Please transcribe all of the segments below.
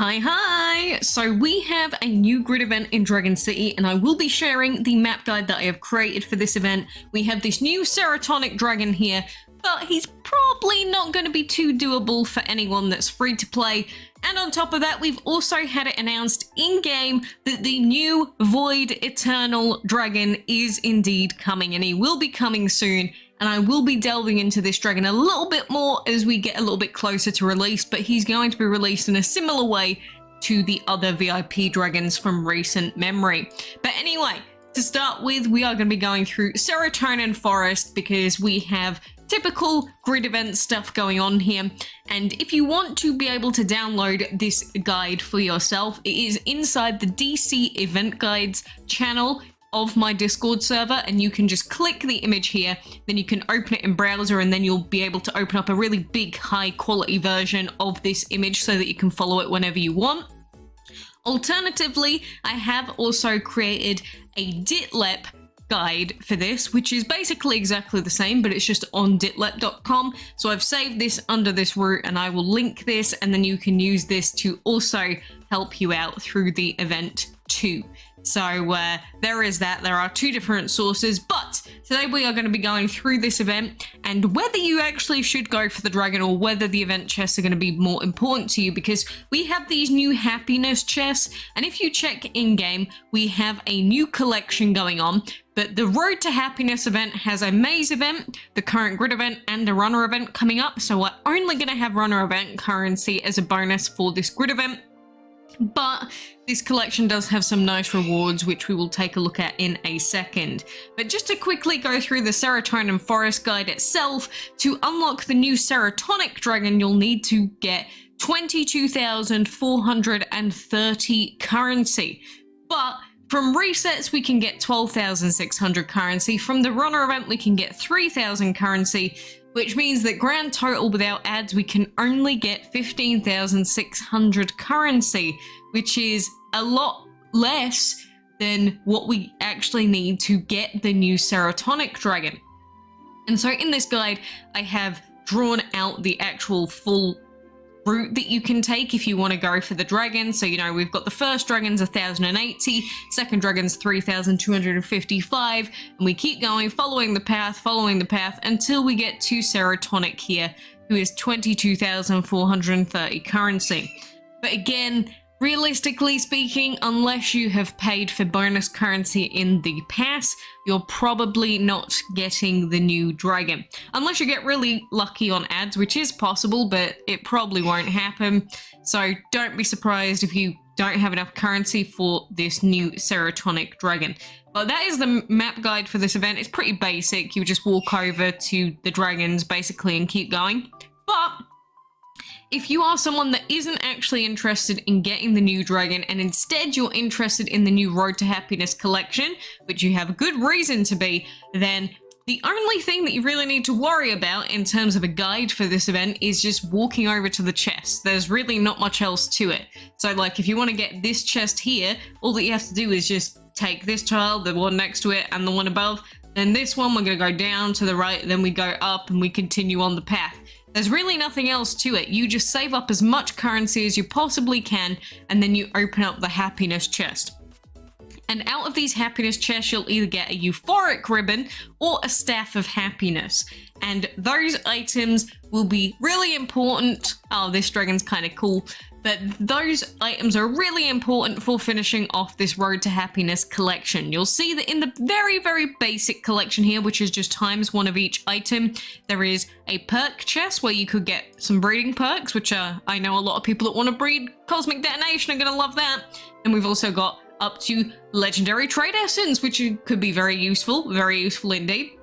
Hi! So we have a new grid event in Dragon City, and I will be sharing the map guide that I have created for this event. We have this new Seratonic dragon here, but he's probably not going to be too doable for anyone that's free to play. And on top of that, we've also had it announced in-game that the new Void Eternal dragon is indeed coming, and he will be coming soon. And I will be delving into this dragon a little bit more as we get a little bit closer to release, but he's going to be released in a similar way to the other VIP dragons from recent memory. But anyway, to start with, we are going to be going through Serotonin Forest because we have typical grid event stuff going on here. And if you want to be able to download this guide for yourself, it is inside the DC Event Guides channel of my Discord server, and you can just click the image here, then you can open it in browser, and then you'll be able to open up a really big high quality version of this image so that you can follow it whenever you want. Alternatively, I have also created a ditlep guide for this, which is basically exactly the same, but it's just on ditlep.com. So I've saved this under this route, and I will link this, and then you can use this to also help you out through the event too. So there is that. There are two different sources, but today we are going to be going through this event and whether you actually should go for the dragon or whether the event chests are going to be more important to you, because we have these new happiness chests, and if you check in-game, we have a new collection going on. But the Road to Happiness event has a maze event, the current grid event, and a runner event coming up. So we're only going to have runner event currency as a bonus for this grid event. But this collection does have some nice rewards, which we will take a look at in a second. But just to quickly go through the Serotonin Forest guide itself, to unlock the new Seratonic dragon, you'll need to get 22,430 currency. But from resets, we can get 12,600 currency. From the runner event, we can get 3,000 currency, which means that grand total without ads, we can only get 15,600 currency, which is a lot less than what we actually need to get the new Seratonic dragon. And so in this guide, I have drawn out the actual full route that you can take if you want to go for the dragon. So, you know, we've got the first dragon's 1,080, second dragon's 3,255, and we keep going, following the path until we get to Seratonic here, who is 22,430 currency. But again, realistically speaking, unless you have paid for bonus currency in the pass, you're probably not getting the new dragon. Unless you get really lucky on ads, which is possible, but it probably won't happen. So don't be surprised if you don't have enough currency for this new Seratonic dragon. But that is the map guide for this event. It's pretty basic. You just walk over to the dragons basically and keep going. But if you are someone that isn't actually interested in getting the new dragon, and instead you're interested in the new Road to Happiness collection, which you have a good reason to be, then the only thing that you really need to worry about in terms of a guide for this event is just walking over to the chest. There's really not much else to it. So like if you want to get this chest here, all that you have to do is just take this tile, the one next to it, and the one above. Then this one, we're going to go down to the right, then we go up and we continue on the path. There's really nothing else to it. You just save up as much currency as you possibly can, and then you open up the happiness chest. And out of these happiness chests, you'll either get a euphoric ribbon or a staff of happiness. And those items will be really important. Oh, this dragon's kind of cool. But those items are really important for finishing off this Road to Happiness collection. You'll see that in the very, very basic collection here, which is just times one of each item, there is a perk chest where you could get some breeding perks, which I know a lot of people that want to breed Cosmic Detonation are going to love that. And we've also got up to Legendary Trade Essence, which could be very useful indeed.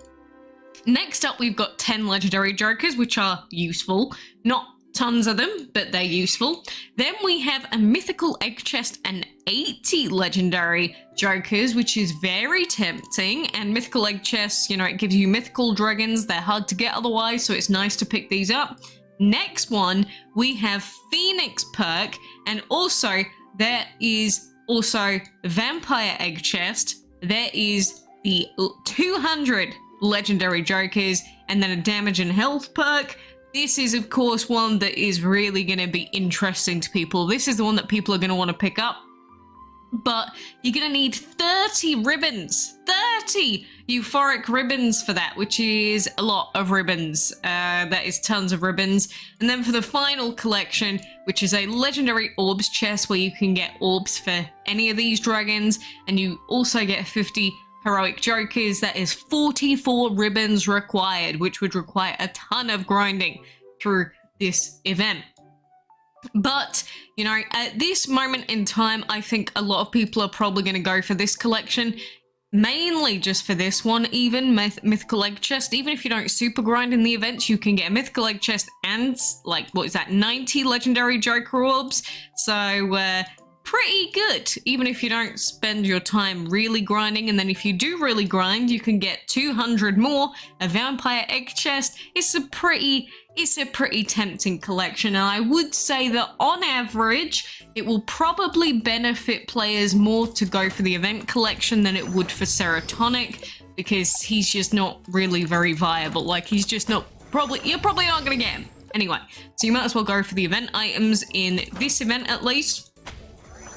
Next up, we've got 10 Legendary Jokers, which are useful. Not tons of them, but they're useful. Then we have a mythical egg chest and 80 legendary jokers, which is very tempting. And mythical egg chests, you know, it gives you mythical dragons. They're hard to get otherwise, so it's nice to pick these up. Next one, we have Phoenix perk, and also there is also vampire egg chest. There is the 200 legendary jokers, and then a damage and health perk, This is, of course, one that is really going to be interesting to people. This is the one that people are going to want to pick up. But you're going to need 30 ribbons. 30 euphoric ribbons for that, which is a lot of ribbons. That is tons of ribbons. And then for the final collection, which is a legendary orbs chest where you can get orbs for any of these dragons, and you also get 50 heroic jokers, that is 44 ribbons required, which would require a ton of grinding through this event. But, you know, at this moment in time, I think a lot of people are probably going to go for this collection, mainly just for this one. Even mythical egg chest, even if you don't super grind in the events, you can get a mythical egg chest and, like, what is that, 90 legendary Joker orbs. So, pretty good, even if you don't spend your time really grinding. And then if you do really grind, you can get 200 more, a vampire egg chest. It's a pretty tempting collection, and I would say that on average it will probably benefit players more to go for the event collection than it would for Seratonic, because he's just not really very viable. Like, he's just not, you're probably not gonna get him anyway, so you might as well go for the event items in this event at least.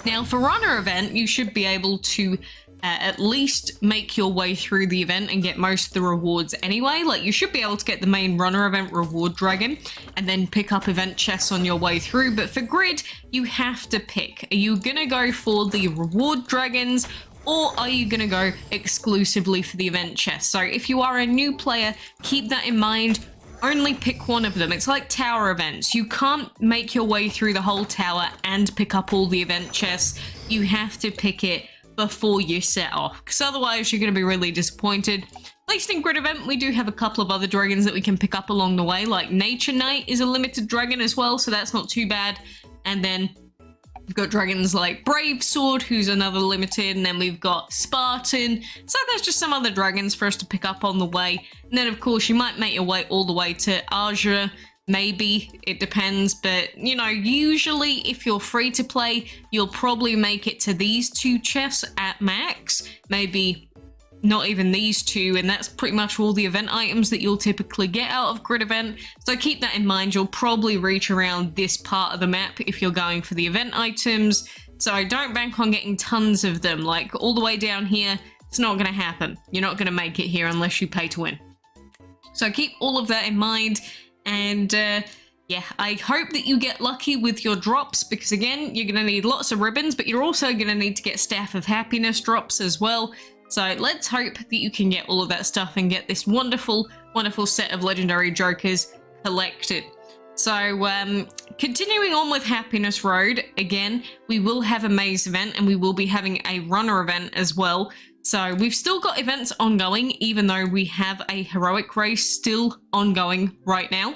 Now, for runner event, you should be able to at least make your way through the event and get most of the rewards anyway. Like, you should be able to get the main runner event reward dragon and then pick up event chests on your way through. But for grid, you have to pick. Are you gonna go for the reward dragons, or are you gonna go exclusively for the event chest? So if you are a new player, keep that in mind. Only pick one of them. It's like tower events. You can't make your way through the whole tower and pick up all the event chests. You have to pick it before you set off, because otherwise you're going to be really disappointed. At least in grid event, we do have a couple of other dragons that we can pick up along the way, like Nature Knight is a limited dragon as well, so that's not too bad. And then we've got dragons like Brave Sword, who's another limited, and then we've got Spartan. So there's just some other dragons for us to pick up on the way. And then, of course, you might make your way all the way to Azure. Maybe, it depends, but, you know, usually if you're free to play, you'll probably make it to these two chests at max. Maybe not even these two, and that's pretty much all the event items that you'll typically get out of grid event. So keep that in mind. You'll probably reach around this part of the map if you're going for the event items. So don't bank on getting tons of them, like all the way down here. It's not going to happen. You're not going to make it here unless you pay to win. So keep all of that in mind. And yeah, I hope that you get lucky with your drops, because again, you're going to need lots of ribbons, but you're also going to need to get Staff of Happiness drops as well. So let's hope that you can get all of that stuff and get this wonderful, wonderful set of legendary jokers collected. So continuing on with Happiness Road, again, we will have a maze event and we will be having a runner event as well. So we've still got events ongoing, even though we have a heroic race still ongoing right now.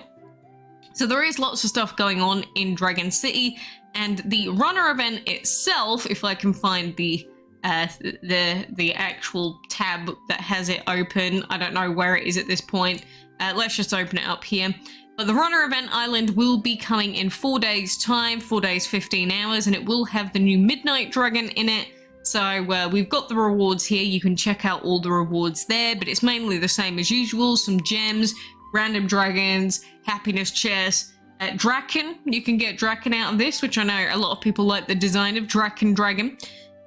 So there is lots of stuff going on in Dragon City, and the runner event itself, if I can find the actual tab that has it open, I don't know where it is at this point. Let's just open it up here. But the runner event island will be coming in 4 days time, 4 days, 15 hours, and it will have the new Midnight Dragon in it. So we've got the rewards here. You can check out all the rewards there, but it's mainly the same as usual. Some gems, random dragons, happiness chests, Draken. You can get Draken out of this, which I know a lot of people like the design of Draken Dragon.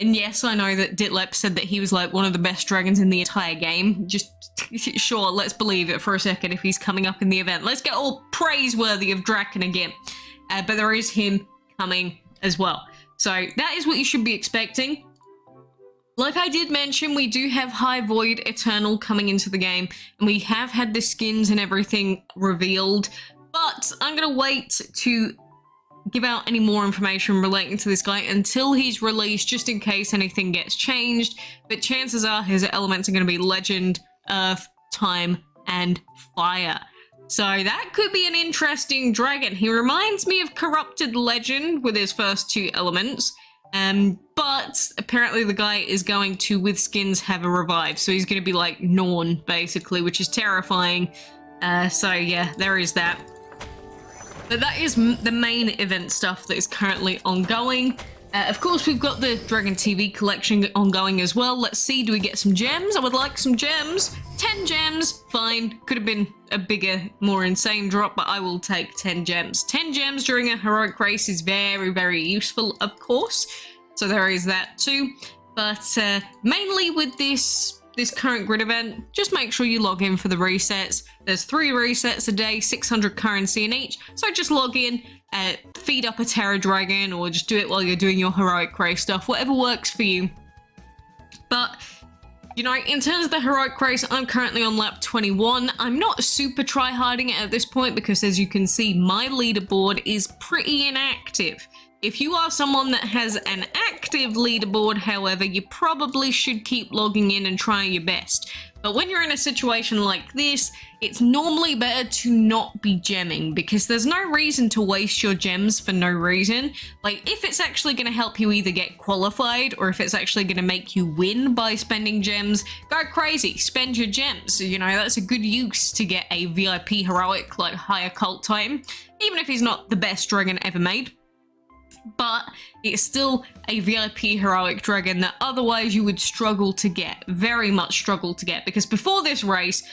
And yes, I know that Ditlep said that he was like one of the best dragons in the entire game. Just sure, let's believe it for a second if he's coming up in the event. Let's get all praiseworthy of Draken again. But there is him coming as well. So that is what you should be expecting. Like I did mention, we do have High Void Eternal coming into the game, and we have had the skins and everything revealed, but I'm going to wait to give out any more information relating to this guy until he's released, just in case anything gets changed. But chances are his elements are going to be Legend, Earth, Time, and Fire. So that could be an interesting dragon. He reminds me of Corrupted Legend with his first two elements. But apparently the guy is going to, with skins, have a revive. So he's going to be like Norn, basically, which is terrifying. So yeah, there is that. But that is the main event stuff that is currently ongoing. Of course, we've got the Dragon TV collection ongoing as well. Let's see, do we get some gems? I would like some gems. 10 gems, fine. Could have been a bigger, more insane drop, but I will take 10 gems. 10 gems during a heroic race is very, very useful, of course. So there is that too. But mainly with this current grid event, just make sure you log in for the resets. There's 3 resets a day, 600 currency in each. So just log in, feed up a Terra Dragon, or just do it while you're doing your heroic race stuff, whatever works for you. But, you know, in terms of the heroic race, I'm currently on lap 21. I'm not super try-harding it at this point because, as you can see, my leaderboard is pretty inactive. If you are someone that has an active leaderboard, however, you probably should keep logging in and trying your best. But when you're in a situation like this, it's normally better to not be gemming because there's no reason to waste your gems for no reason. Like, if it's actually going to help you either get qualified or if it's actually going to make you win by spending gems, go crazy, spend your gems. You know, that's a good use to get a VIP heroic like higher cult titan, even if he's not the best dragon ever made. But it's still a VIP heroic dragon that otherwise you would struggle to get, very much struggle to get, because before this race,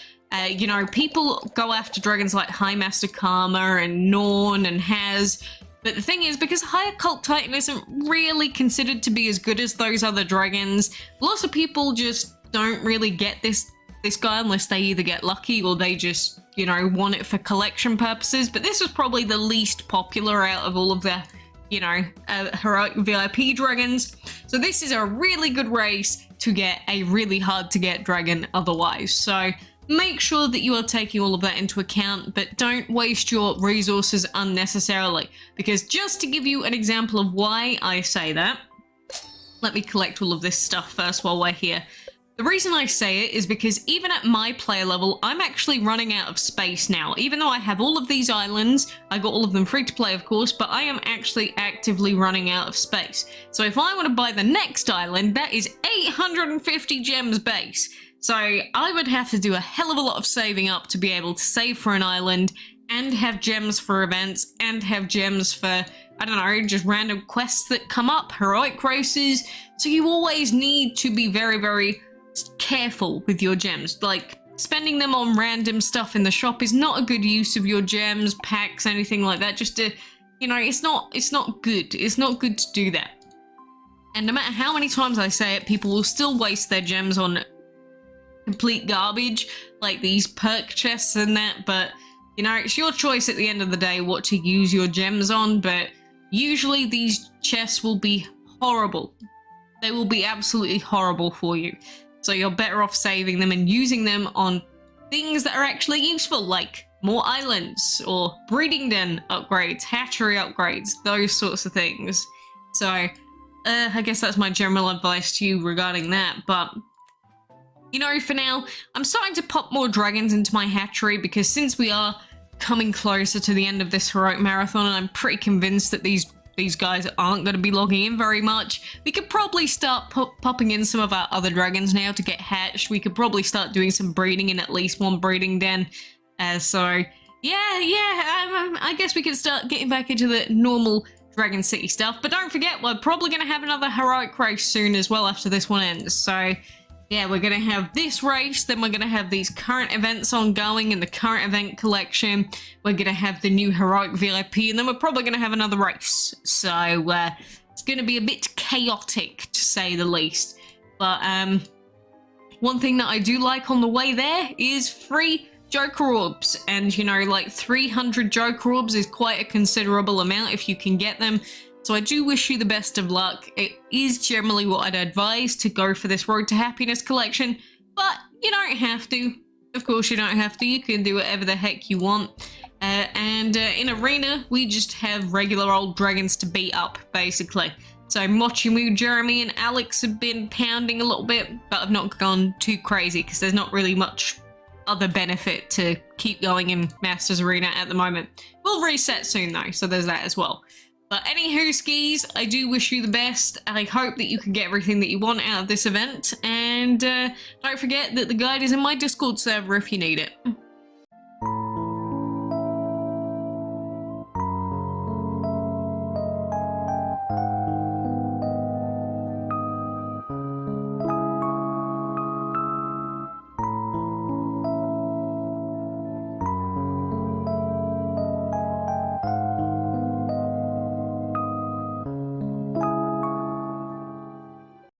you know, people go after dragons like High Master Karma and Norn and Haz, but the thing is, because Higher Cult Titan isn't really considered to be as good as those other dragons, lots of people just don't really get this guy unless they either get lucky or they just, you know, want it for collection purposes. But this was probably the least popular out of all of the, you know, heroic VIP dragons. So this is a really good race to get a really hard to get dragon otherwise. So make sure that you are taking all of that into account, but don't waste your resources unnecessarily. Because just to give you an example of why I say that, let me collect all of this stuff first while we're here. The reason I say it is because even at my player level, I'm actually running out of space now. Even though I have all of these islands, I got all of them free to play, of course, but I am actually actively running out of space. So if I want to buy the next island, that is 850 gems base. So I would have to do a hell of a lot of saving up to be able to save for an island and have gems for events and have gems for, I don't know, just random quests that come up, heroic races. So you always need to be very, very careful with your gems. Like, spending them on random stuff in the shop is not a good use of your gems, packs, anything like that. Just to, you know, it's not good. It's not good to do that. And no matter how many times I say it, people will still waste their gems on complete garbage, like these perk chests and that. But, you know, it's your choice at the end of the day what to use your gems on. But usually these chests will be horrible. They will be absolutely horrible for you. So you're better off saving them and using them on things that are actually useful, like more islands or breeding den upgrades, hatchery upgrades, those sorts of things. So I guess that's my general advice to you regarding that. But, you know, for now, I'm starting to pop more dragons into my hatchery because since we are coming closer to the end of this heroic marathon, and I'm pretty convinced that these guys aren't going to be logging in very much, we could probably start popping in some of our other dragons now to get hatched. We could probably start doing some breeding in at least one breeding den. So yeah, I guess we could start getting back into the normal Dragon City stuff. But don't forget, we're probably going to have another heroic race soon as well after this one ends. So yeah, we're going to have this race, then we're going to have these current events ongoing in the current event collection. We're going to have the new heroic VIP, and then we're probably going to have another race. So it's going to be a bit chaotic, to say the least. But one thing that I do like on the way there is free Joker Orbs. And, you know, like 300 Joker Orbs is quite a considerable amount if you can get them. So I do wish you the best of luck. It is generally what I'd advise to go for this Road to Happiness collection, but you don't have to. Of course you don't have to. You can do whatever the heck you want. In Arena, we just have regular old dragons to beat up, basically. So Mochimu, Jeremy, and Alex have been pounding a little bit, but I've not gone too crazy because there's not really much other benefit to keep going in Masters Arena at the moment. We'll reset soon though, so there's that as well. But anywho, skis, I do wish you the best. I hope that you can get everything that you want out of this event. And don't forget that the guide is in my Discord server if you need it.